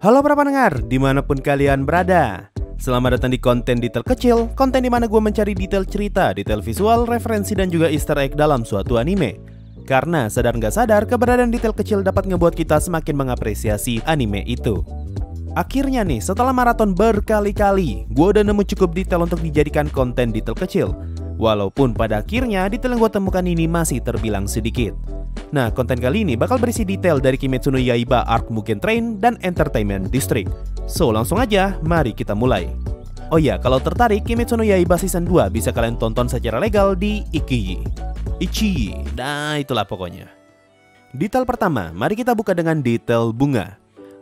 Halo para pendengar, dimanapun kalian berada. Selamat datang di konten detail kecil, konten dimana gue mencari detail cerita, detail visual, referensi dan juga easter egg dalam suatu anime. Karena sadar nggak sadar, keberadaan detail kecil dapat ngebuat kita semakin mengapresiasi anime itu. Akhirnya nih, setelah maraton berkali-kali, gue udah nemu cukup detail untuk dijadikan konten detail kecil. Walaupun pada akhirnya detail yang gue temukan ini masih terbilang sedikit. Nah, konten kali ini bakal berisi detail dari Kimetsu no Yaiba Arc Mugen Train dan Entertainment District. So, langsung aja, mari kita mulai. Oh iya, kalau tertarik Kimetsu no Yaiba Season 2 bisa kalian tonton secara legal di Ichiyi. Nah, itulah pokoknya. Detail pertama, mari kita buka dengan detail bunga.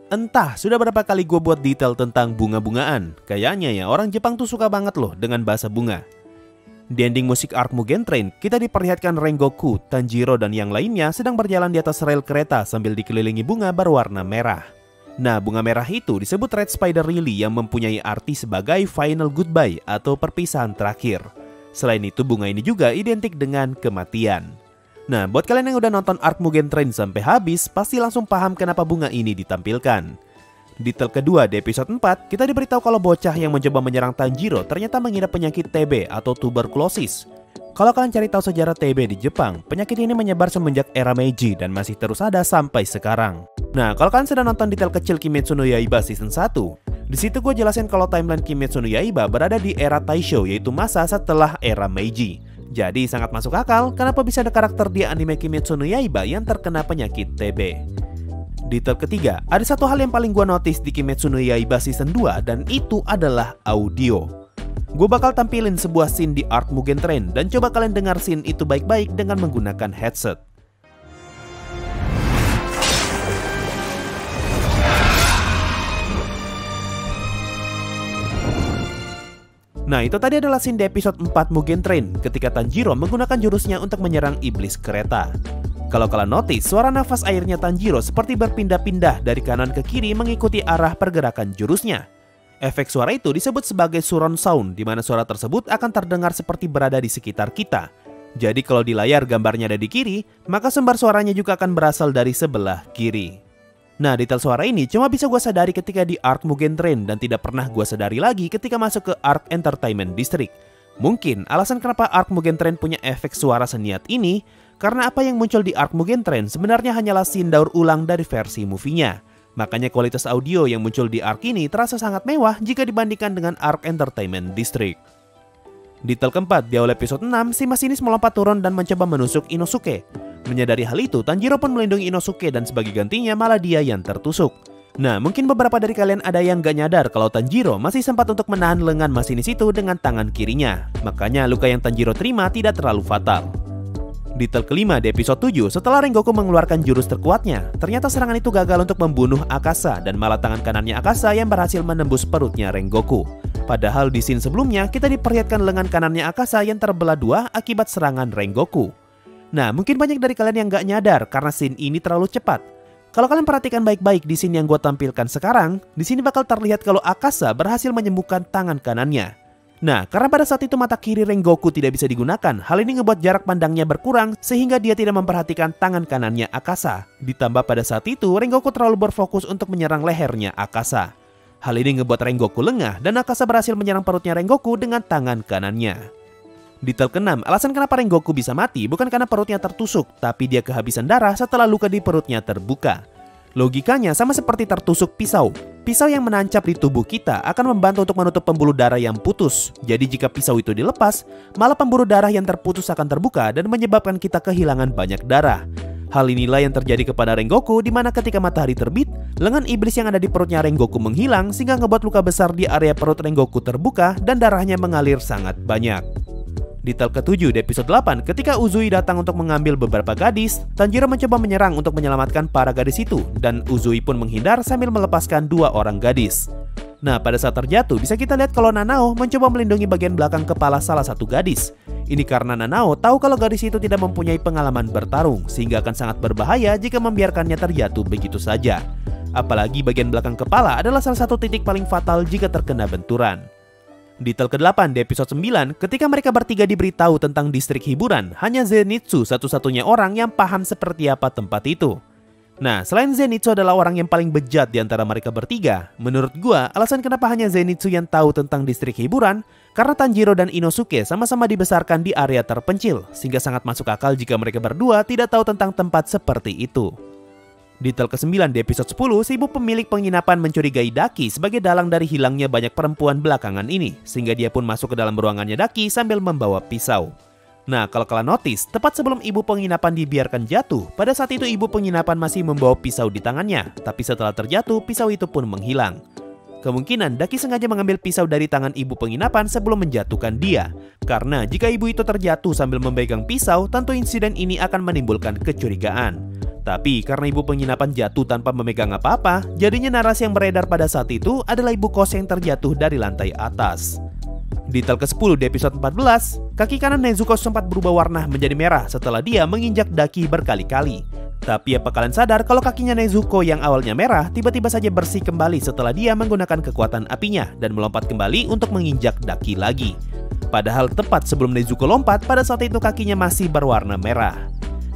Entah sudah berapa kali gue buat detail tentang bunga-bungaan. Kayaknya ya, orang Jepang tuh suka banget loh dengan bahasa bunga. Di ending musik Arc Mugen Train, kita diperlihatkan Rengoku, Tanjiro, dan yang lainnya sedang berjalan di atas rel kereta sambil dikelilingi bunga berwarna merah. Nah, bunga merah itu disebut Red Spider Lily yang mempunyai arti sebagai final goodbye atau perpisahan terakhir. Selain itu, bunga ini juga identik dengan kematian. Nah, buat kalian yang udah nonton Arc Mugen Train sampai habis, pasti langsung paham kenapa bunga ini ditampilkan. Detail kedua, di episode 4, kita diberitahu kalau bocah yang mencoba menyerang Tanjiro ternyata mengidap penyakit TB atau tuberkulosis. Kalau kalian cari tahu sejarah TB di Jepang, penyakit ini menyebar semenjak era Meiji dan masih terus ada sampai sekarang. Nah, kalau kalian sudah nonton detail kecil Kimetsu no Yaiba Season 1, di situ gue jelasin kalau timeline Kimetsu no Yaiba berada di era Taisho, yaitu masa setelah era Meiji. Jadi sangat masuk akal kenapa bisa ada karakter di anime Kimetsu no Yaiba yang terkena penyakit TB. Detail ketiga, ada satu hal yang paling gue notice di Kimetsu no Yaiba Season 2 dan itu adalah audio. Gue bakal tampilin sebuah scene di Arc Mugen Train dan coba kalian dengar scene itu baik-baik dengan menggunakan headset. Nah, itu tadi adalah scene di episode 4 Mugen Train ketika Tanjiro menggunakan jurusnya untuk menyerang iblis kereta. Kalau kalian notice, suara nafas airnya Tanjiro seperti berpindah-pindah dari kanan ke kiri mengikuti arah pergerakan jurusnya. Efek suara itu disebut sebagai surround sound, di mana suara tersebut akan terdengar seperti berada di sekitar kita. Jadi kalau di layar gambarnya ada di kiri, maka sumber suaranya juga akan berasal dari sebelah kiri. Nah, detail suara ini cuma bisa gue sadari ketika di Arc Mugen Train dan tidak pernah gue sadari lagi ketika masuk ke Arc Entertainment District. Mungkin alasan kenapa Arc Mugen Train punya efek suara seniat ini karena apa yang muncul di Arc Mugen Train sebenarnya hanyalah scene daur ulang dari versi movie-nya. Makanya kualitas audio yang muncul di Arc ini terasa sangat mewah jika dibandingkan dengan Arc Entertainment District. Detail keempat, di awal episode 6, si masinis melompat turun dan mencoba menusuk Inosuke. Menyadari hal itu, Tanjiro pun melindungi Inosuke dan sebagai gantinya malah dia yang tertusuk. Nah, mungkin beberapa dari kalian ada yang gak nyadar kalau Tanjiro masih sempat untuk menahan lengan masinis itu dengan tangan kirinya. Makanya luka yang Tanjiro terima tidak terlalu fatal. Detail kelima, di episode 7, setelah Rengoku mengeluarkan jurus terkuatnya, ternyata serangan itu gagal untuk membunuh Akasa dan malah tangan kanannya Akasa yang berhasil menembus perutnya Rengoku. Padahal di scene sebelumnya kita diperlihatkan lengan kanannya Akasa yang terbelah dua akibat serangan Rengoku. Nah, mungkin banyak dari kalian yang gak nyadar karena scene ini terlalu cepat. Kalau kalian perhatikan baik-baik di scene yang gue tampilkan sekarang, di sini bakal terlihat kalau Akasa berhasil menyembuhkan tangan kanannya. Nah, karena pada saat itu mata kiri Rengoku tidak bisa digunakan, hal ini ngebuat jarak pandangnya berkurang sehingga dia tidak memperhatikan tangan kanannya Akasa. Ditambah pada saat itu, Rengoku terlalu berfokus untuk menyerang lehernya Akasa. Hal ini ngebuat Rengoku lengah dan Akasa berhasil menyerang perutnya Rengoku dengan tangan kanannya. Detail keenam, alasan kenapa Rengoku bisa mati bukan karena perutnya tertusuk, tapi dia kehabisan darah setelah luka di perutnya terbuka. Logikanya sama seperti tertusuk pisau. Pisau yang menancap di tubuh kita akan membantu untuk menutup pembuluh darah yang putus. Jadi jika pisau itu dilepas, malah pembuluh darah yang terputus akan terbuka dan menyebabkan kita kehilangan banyak darah. Hal inilah yang terjadi kepada Rengoku di mana ketika matahari terbit, lengan iblis yang ada di perutnya Rengoku menghilang sehingga ngebuat luka besar di area perut Rengoku terbuka dan darahnya mengalir sangat banyak. Detail ke-7 di episode 8, ketika Uzui datang untuk mengambil beberapa gadis, Tanjiro mencoba menyerang untuk menyelamatkan para gadis itu, dan Uzui pun menghindar sambil melepaskan dua orang gadis. Nah, pada saat terjatuh, bisa kita lihat kalau Nanao mencoba melindungi bagian belakang kepala salah satu gadis. Ini karena Nanao tahu kalau gadis itu tidak mempunyai pengalaman bertarung, sehingga akan sangat berbahaya jika membiarkannya terjatuh begitu saja. Apalagi bagian belakang kepala adalah salah satu titik paling fatal jika terkena benturan. Detail ke-8 di episode 9, ketika mereka bertiga diberitahu tentang distrik hiburan, hanya Zenitsu satu-satunya orang yang paham seperti apa tempat itu. Nah, selain Zenitsu adalah orang yang paling bejat di antara mereka bertiga, menurut gua alasan kenapa hanya Zenitsu yang tahu tentang distrik hiburan, karena Tanjiro dan Inosuke sama-sama dibesarkan di area terpencil, sehingga sangat masuk akal jika mereka berdua tidak tahu tentang tempat seperti itu. Detail ke-9 di episode 10, si ibu pemilik penginapan mencurigai Daki sebagai dalang dari hilangnya banyak perempuan belakangan ini, sehingga dia pun masuk ke dalam ruangannya Daki sambil membawa pisau. Nah, kalau kalian notice, tepat sebelum ibu penginapan dibiarkan jatuh, pada saat itu ibu penginapan masih membawa pisau di tangannya, tapi setelah terjatuh, pisau itu pun menghilang. Kemungkinan Daki sengaja mengambil pisau dari tangan ibu penginapan sebelum menjatuhkan dia, karena jika ibu itu terjatuh sambil memegang pisau, tentu insiden ini akan menimbulkan kecurigaan. Tapi karena ibu penginapan jatuh tanpa memegang apa-apa, jadinya narasi yang beredar pada saat itu adalah ibu kos yang terjatuh dari lantai atas. Detail ke-10 di episode 14, kaki kanan Nezuko sempat berubah warna menjadi merah setelah dia menginjak Daki berkali-kali. Tapi apa kalian sadar kalau kakinya Nezuko yang awalnya merah tiba-tiba saja bersih kembali setelah dia menggunakan kekuatan apinya dan melompat kembali untuk menginjak Daki lagi. Padahal tepat sebelum Nezuko lompat, pada saat itu kakinya masih berwarna merah.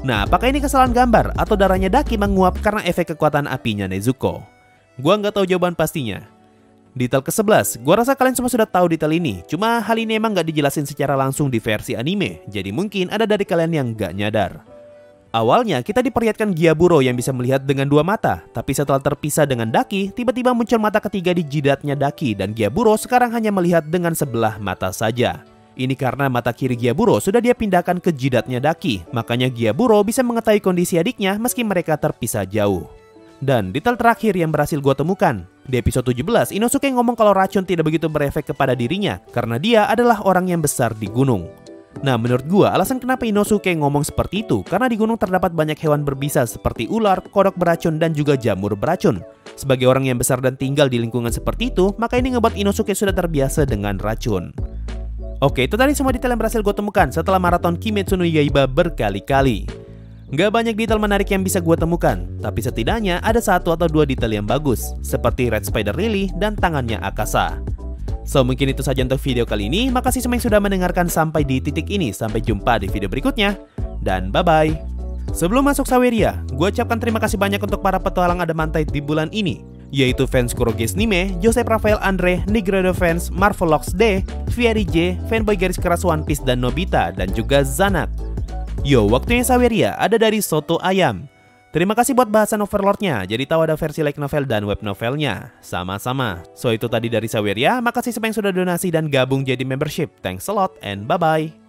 Nah, apakah ini kesalahan gambar atau darahnya Daki menguap karena efek kekuatan apinya Nezuko? Gua nggak tahu jawaban pastinya. Detail ke-11, gua rasa kalian semua sudah tahu detail ini, cuma hal ini emang nggak dijelasin secara langsung di versi anime, jadi mungkin ada dari kalian yang nggak nyadar. Awalnya kita diperlihatkan Gyaburo yang bisa melihat dengan dua mata, tapi setelah terpisah dengan Daki, tiba-tiba muncul mata ketiga di jidatnya Daki dan Gyaburo sekarang hanya melihat dengan sebelah mata saja. Ini karena mata kiri Gyaburo sudah dia pindahkan ke jidatnya Daki, makanya Gyaburo bisa mengetahui kondisi adiknya meski mereka terpisah jauh. Dan detail terakhir yang berhasil gue temukan, di episode 17 Inosuke ngomong kalau racun tidak begitu berefek kepada dirinya karena dia adalah orang yang besar di gunung. Nah, menurut gue alasan kenapa Inosuke ngomong seperti itu karena di gunung terdapat banyak hewan berbisa seperti ular, kodok beracun, dan juga jamur beracun. Sebagai orang yang besar dan tinggal di lingkungan seperti itu, maka ini ngebuat Inosuke sudah terbiasa dengan racun. Oke, itu tadi semua detail yang berhasil gue temukan setelah maraton Kimetsu no Yaiba berkali-kali. Nggak banyak detail menarik yang bisa gue temukan, tapi setidaknya ada satu atau dua detail yang bagus, seperti Red Spider Lily dan tangannya Akasa. So, mungkin itu saja untuk video kali ini. Makasih semua yang sudah mendengarkan sampai di titik ini. Sampai jumpa di video berikutnya, dan bye-bye. Sebelum masuk Saweria, gue ucapkan terima kasih banyak untuk para petualang Adamantite di bulan ini, yaitu fans Kuroge's Nime, Joseph Rafael Andre, Nigredo fans, Marvelox D, Fieri J, fanboy garis keras One Piece dan Nobita, dan juga Zanak. Yo, waktunya Saweria ada dari Soto Ayam. Terima kasih buat bahasan Overlord-nya, jadi tahu ada versi light novel dan web novelnya. Sama-sama. So, itu tadi dari Saweria, makasih semua yang sudah donasi dan gabung jadi membership. Thanks a lot and bye-bye.